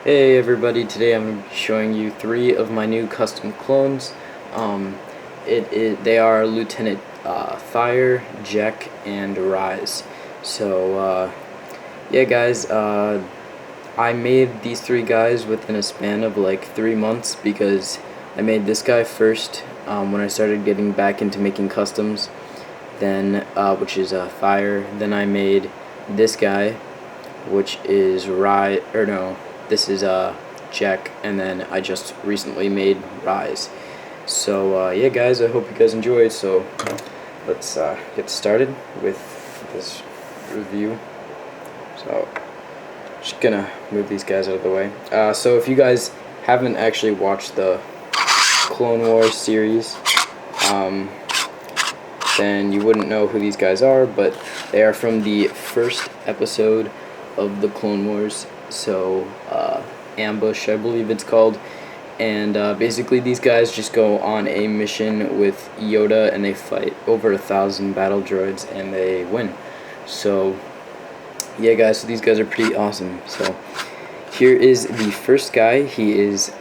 Hey everybody, today I'm showing you 3 of my new custom clones. They are Lieutenant Thire, Jack, and Rise. So yeah guys, I made these 3 guys within a span of like 3 months because I made this guy first when I started getting back into making customs, then which is Thire. Then I made this guy, which is this is Jack, and then I just recently made Rise. So yeah guys, I hope you guys enjoy. So let's get started with this review. So just gonna move these guys out of the way. So if you guys haven't actually watched the Clone Wars series, then you wouldn't know who these guys are, but they are from the first episode of the Clone Wars. So Ambush, I believe it's called, and basically these guys just go on a mission with Yoda and they fight over 1,000 battle droids and they win. So yeah guys, so these guys are pretty awesome. So here is the first guy. He is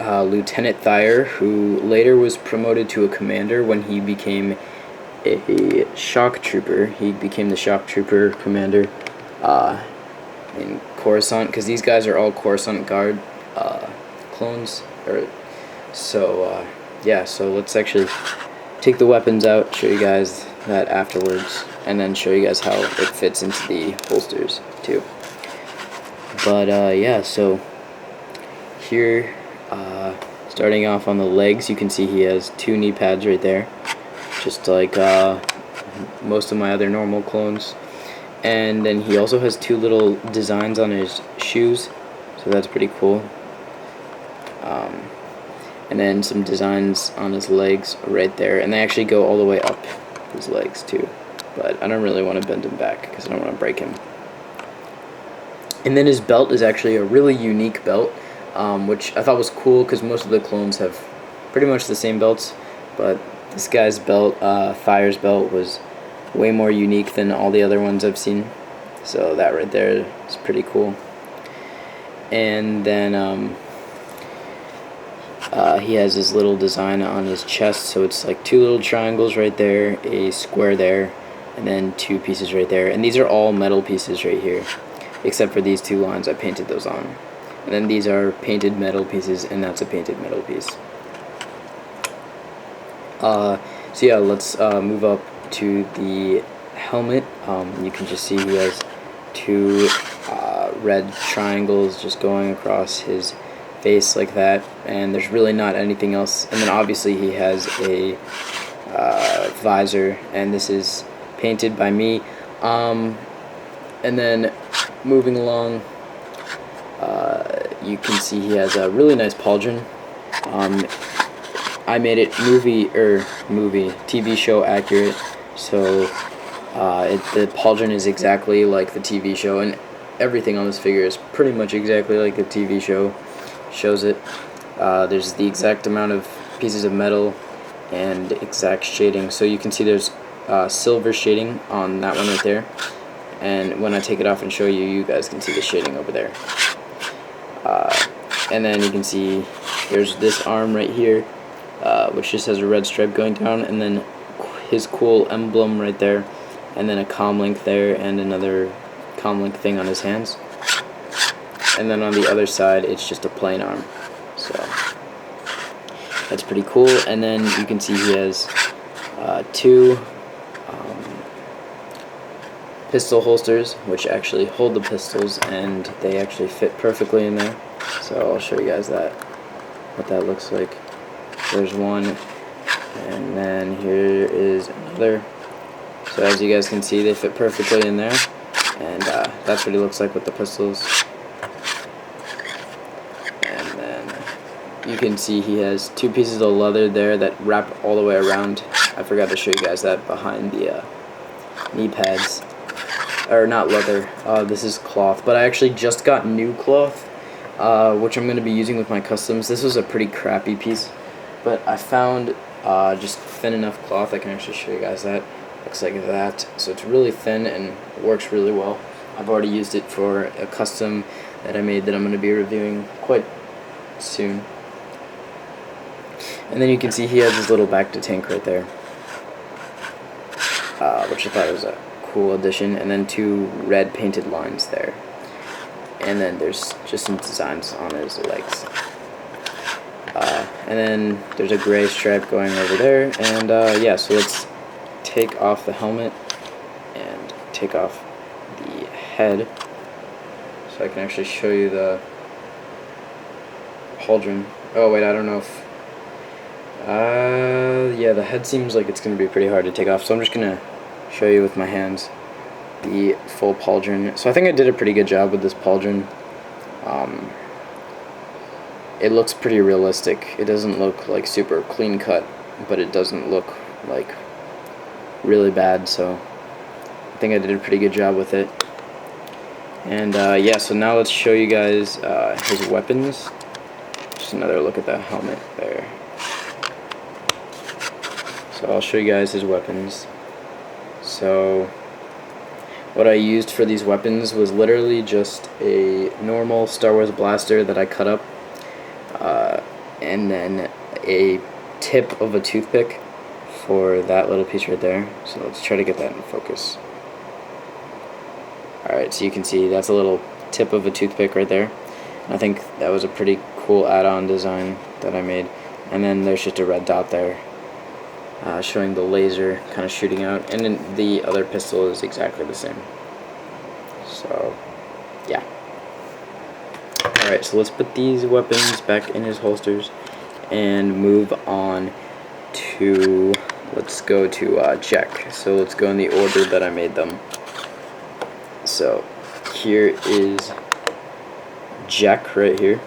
Lieutenant Thire, who later was promoted to a commander when he became a shock trooper. He became the shock trooper commander in Coruscant, because these guys are all Coruscant Guard clones. Yeah, so let's actually take the weapons out, show you guys that afterwards, and then show you guys how it fits into the holsters too. But yeah, so here, starting off on the legs, you can see he has 2 knee pads right there, just like most of my other normal clones. And then he also has 2 little designs on his shoes, so that's pretty cool. And then some designs on his legs right there, and they actually go all the way up his legs too, but I don't really want to bend him back because I don't want to break him. And then his belt is actually a really unique belt, which I thought was cool because most of the clones have pretty much the same belts, but this guy's belt, Thire's belt, was way more unique than all the other ones I've seen. So that right there is pretty cool. And then he has this little design on his chest, so it's like 2 little triangles right there, a square there, and then 2 pieces right there. And these are all metal pieces right here, except for these 2 lines. I painted those on. And then these are painted metal pieces, and that's a painted metal piece. So yeah, let's move up to the helmet. You can just see he has 2 red triangles just going across his face like that, and there's really not anything else. And then obviously he has a visor, and this is painted by me. And then moving along, you can see he has a really nice pauldron. I made it TV show accurate, so the pauldron is exactly like the TV show, and everything on this figure is pretty much exactly like the TV show shows it. There's the exact amount of pieces of metal and exact shading, so you can see there's silver shading on that one right there, and when I take it off and show you, you guys can see the shading over there. And then you can see there's this arm right here, which just has a red stripe going down, and then his cool emblem right there, and then a comlink there, and another comlink thing on his hands. And then on the other side, it's just a plain arm. So that's pretty cool. And then you can see he has 2 pistol holsters, which actually hold the pistols, and they actually fit perfectly in there. So I'll show you guys what that looks like. There's one, and then here is another. So as you guys can see, they fit perfectly in there, and that's what he looks like with the pistols. And then you can see he has 2 pieces of leather there that wrap all the way around. I forgot to show you guys that behind the knee pads. Or not leather, this is cloth, but I actually just got new cloth, which I'm going to be using with my customs. This was a pretty crappy piece, but I found just thin enough cloth. I can actually show you guys that. Looks like that. So it's really thin and works really well. I've already used it for a custom that I made that I'm going to be reviewing quite soon. And then you can see he has his little back to tank right there, which I thought was a cool addition. And then 2 red painted lines there. And then there's just some designs on his legs. And then there's a gray stripe going over there. And yeah, so let's take off the helmet and take off the head, so I can actually show you the pauldron. Oh wait, I don't know if yeah, the head seems like it's gonna be pretty hard to take off, so I'm just gonna show you with my hands the full pauldron. So I think I did a pretty good job with this pauldron. It looks pretty realistic. It doesn't look like super clean cut, but it doesn't look like really bad, so I think I did a pretty good job with it. And yeah, so now let's show you guys his weapons. Just another look at the helmet there. So I'll show you guys his weapons. So what I used for these weapons was literally just a normal Star Wars blaster that I cut up, and then a tip of a toothpick for that little piece right there. So let's try to get that in focus. Alright, so you can see that's a little tip of a toothpick right there. I think that was a pretty cool add-on design that I made. And then there's just a red dot there, showing the laser kind of shooting out. And then the other pistol is exactly the same. So, yeah. Alright, so let's put these weapons back in his holsters and move on to, let's go to Jack. So let's go in the order that I made them. So here is Jack right here.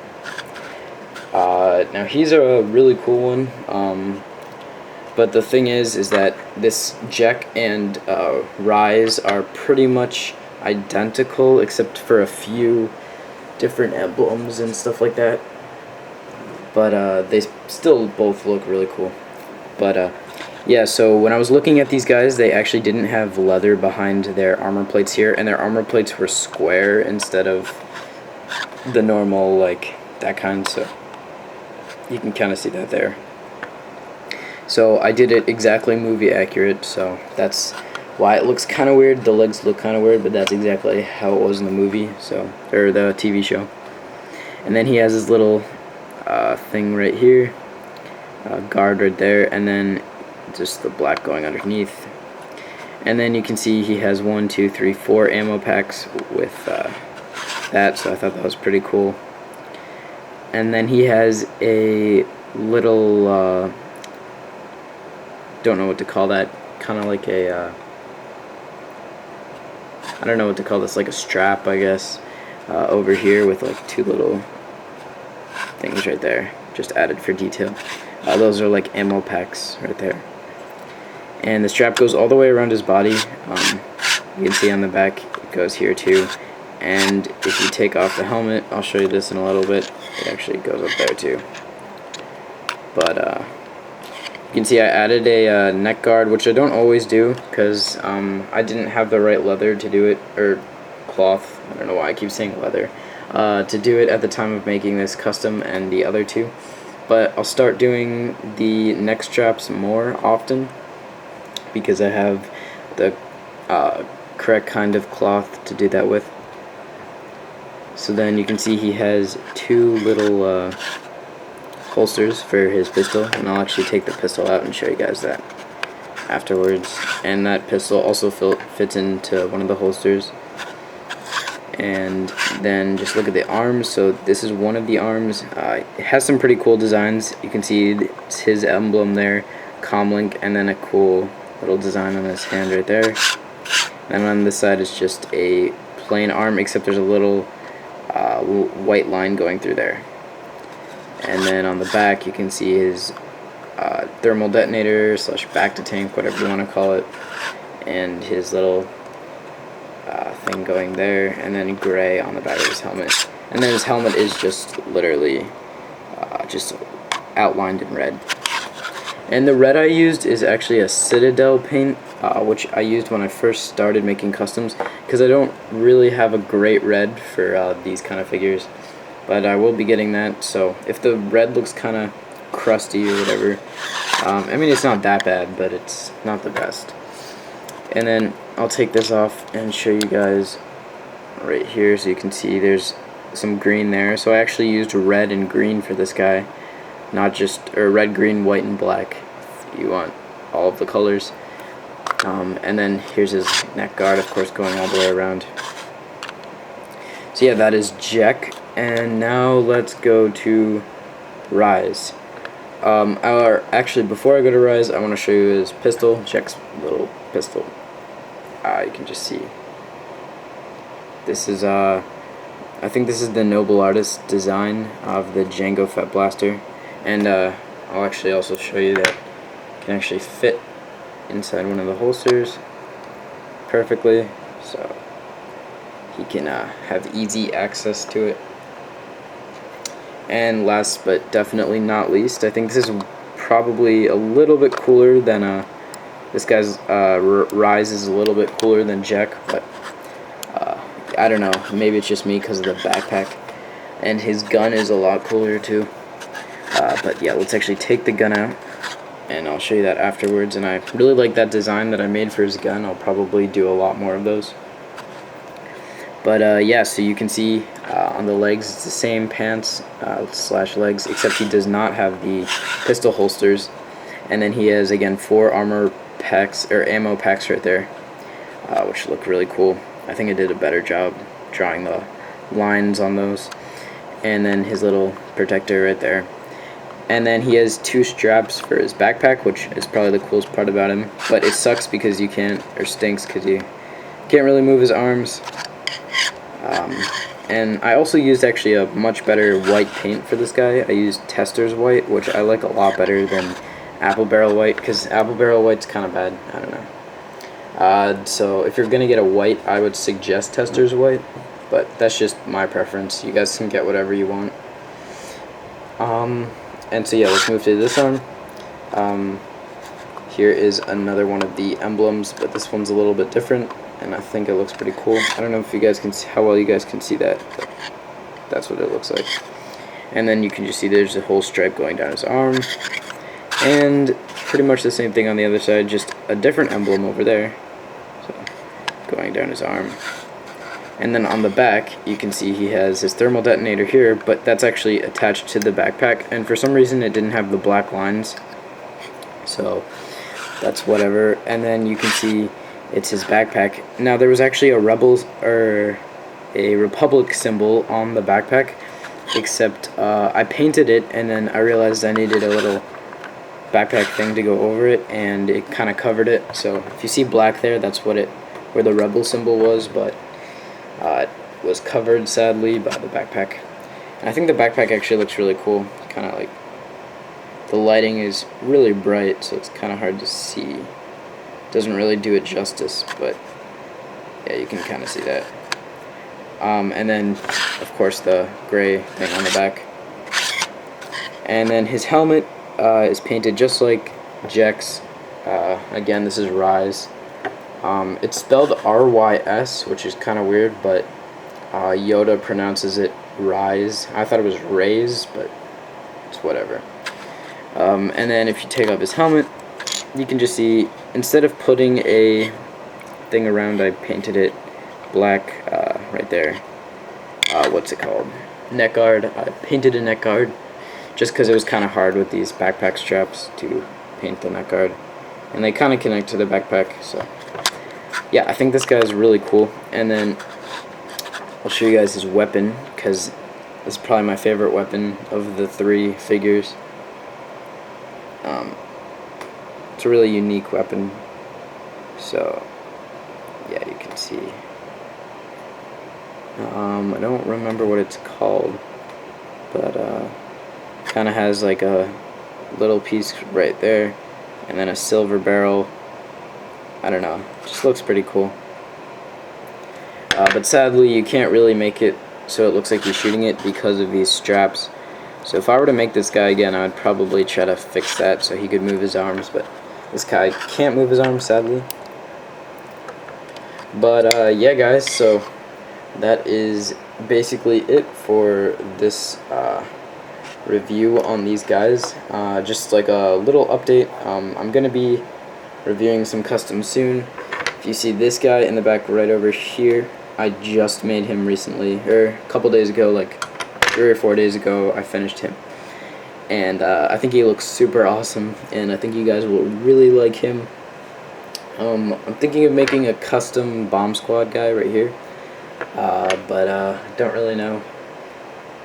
Now he's a really cool one, but the thing is that this Jack and Rise are pretty much identical, except for a few different emblems and stuff like that. But they still both look really cool. But yeah, so when I was looking at these guys, they actually didn't have leather behind their armor plates here, and their armor plates were square instead of the normal, like, that kind, so you can kind of see that there. So I did it exactly movie accurate, so that's why it looks kind of weird. The legs look kind of weird, but that's exactly how it was in the movie, so, or the TV show. And then he has his little thing right here, guard right there, and then just the black going underneath. And then you can see he has 1, 2, 3, 4 ammo packs with that, so I thought that was pretty cool. And then he has a little don't know what to call that, kind of like a I don't know what to call this, like a strap, I guess, over here with like 2 little things right there, just added for detail. Those are like ammo packs right there. And the strap goes all the way around his body. You can see on the back it goes here too. And if you take off the helmet, I'll show you this in a little bit, it actually goes up there too. But you can see I added a neck guard, which I don't always do because I didn't have the right leather to do it, or cloth, I don't know why I keep saying leather, to do it at the time of making this custom and the other two. But I'll start doing the neck straps more often because I have the correct kind of cloth to do that with. So then you can see he has 2 little holsters for his pistol, and I'll actually take the pistol out and show you guys that afterwards. And that pistol also fits into one of the holsters. And then just look at the arms. So this is one of the arms. It has some pretty cool designs. You can see it's his emblem there, Comlink, and then a cool little design on his hand right there. And on this side is just a plain arm, except there's a little white line going through there. And then on the back you can see his thermal detonator / back to tank, whatever you want to call it, and his little thing going there, and then gray on the back of his helmet. And then his helmet is just literally just outlined in red. And the red I used is actually a Citadel paint. which I used when I first started making customs, because I don't really have a great red for these kind of figures, but I will be getting that. So if the red looks kind of crusty or whatever, I mean, it's not that bad, but it's not the best. And then I'll take this off and show you guys right here, so you can see there's some green there. So I actually used red and green for this guy, not just red, green, white, and black. If you want all of the colors. And then here's his neck guard, of course, going all the way around. So yeah, that is Jack. And now let's go to Rise. Actually, before I go to Rise, I want to show you his pistol, Jack's little pistol. You can just see. This is, I think this is the Noble Artist design of the Django Fett Blaster. And I'll actually also show you that it can actually fit inside one of the holsters perfectly, so he can have easy access to it. And last but definitely not least, I think this is probably a little bit cooler than this guy's Rise is a little bit cooler than Jack, but I don't know, maybe it's just me because of the backpack, and his gun is a lot cooler too. But yeah, let's actually take the gun out, and I'll show you that afterwards. And I really like that design that I made for his gun. I'll probably do a lot more of those. But yeah, so you can see on the legs, it's the same pants slash legs, except he does not have the pistol holsters. And then he has, again, 4 armor packs, or ammo packs right there, which look really cool. I think I did a better job drawing the lines on those. And then his little protector right there. And then he has 2 straps for his backpack, which is probably the coolest part about him. But it sucks because you can't, or stinks because you can't really move his arms. And I also used actually a much better white paint for this guy. I used Tester's White, which I like a lot better than Apple Barrel White, because Apple Barrel White's kind of bad. I don't know. So if you're going to get a white, I would suggest Tester's White. But that's just my preference. You guys can get whatever you want. And so yeah, let's move to this arm. Here is another one of the emblems, but this one's a little bit different, and I think it looks pretty cool. I don't know if you guys can see how well you guys can see that, but that's what it looks like. And then you can just see there's a whole stripe going down his arm, and pretty much the same thing on the other side, just a different emblem over there, so going down his arm. And then on the back, you can see he has his thermal detonator here, but that's actually attached to the backpack, and for some reason it didn't have the black lines, so that's whatever. And then you can see it's his backpack. Now there was actually a Republic symbol on the backpack, except I painted it, and then I realized I needed a little backpack thing to go over it, and it kind of covered it. So if you see black there, that's where the Rebel symbol was, but it was covered sadly by the backpack. And I think the backpack actually looks really cool. Kind of like the lighting is really bright, so it's kind of hard to see. Doesn't really do it justice, but yeah, you can kind of see that. And then of course the gray thing on the back. And then his helmet is painted just like Jack's. Again, this is Rise. It's spelled R-Y-S, which is kind of weird, but Yoda pronounces it Rise. I thought it was Raise, but it's whatever. And then if you take off his helmet, you can just see, instead of putting a thing around, I painted it black right there. What's it called? Neck guard. I painted a neck guard just because it was kind of hard with these backpack straps to paint the neck guard. And they kind of connect to the backpack, so yeah, I think this guy is really cool. And then I'll show you guys his weapon, because this is probably my favorite weapon of the 3 figures. It's a really unique weapon, so yeah, you can see. I don't remember what it's called, but kind of has like a little piece right there, and then a silver barrel. I don't know, just looks pretty cool. But sadly, you can't really make it so it looks like he's shooting it because of these straps. So if I were to make this guy again, I would probably try to fix that so he could move his arms, but this guy can't move his arms, sadly. But yeah, guys, so that is basically it for this review on these guys. Just like a little update, I'm going to be reviewing some customs soon. If you see this guy in the back right over here, I just made him recently, or a couple days ago, like 3 or 4 days ago, I finished him. And I think he looks super awesome, and I think you guys will really like him. I'm thinking of making a custom bomb squad guy right here, but don't really know.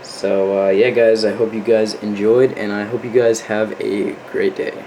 So yeah, guys, I hope you guys enjoyed, and I hope you guys have a great day.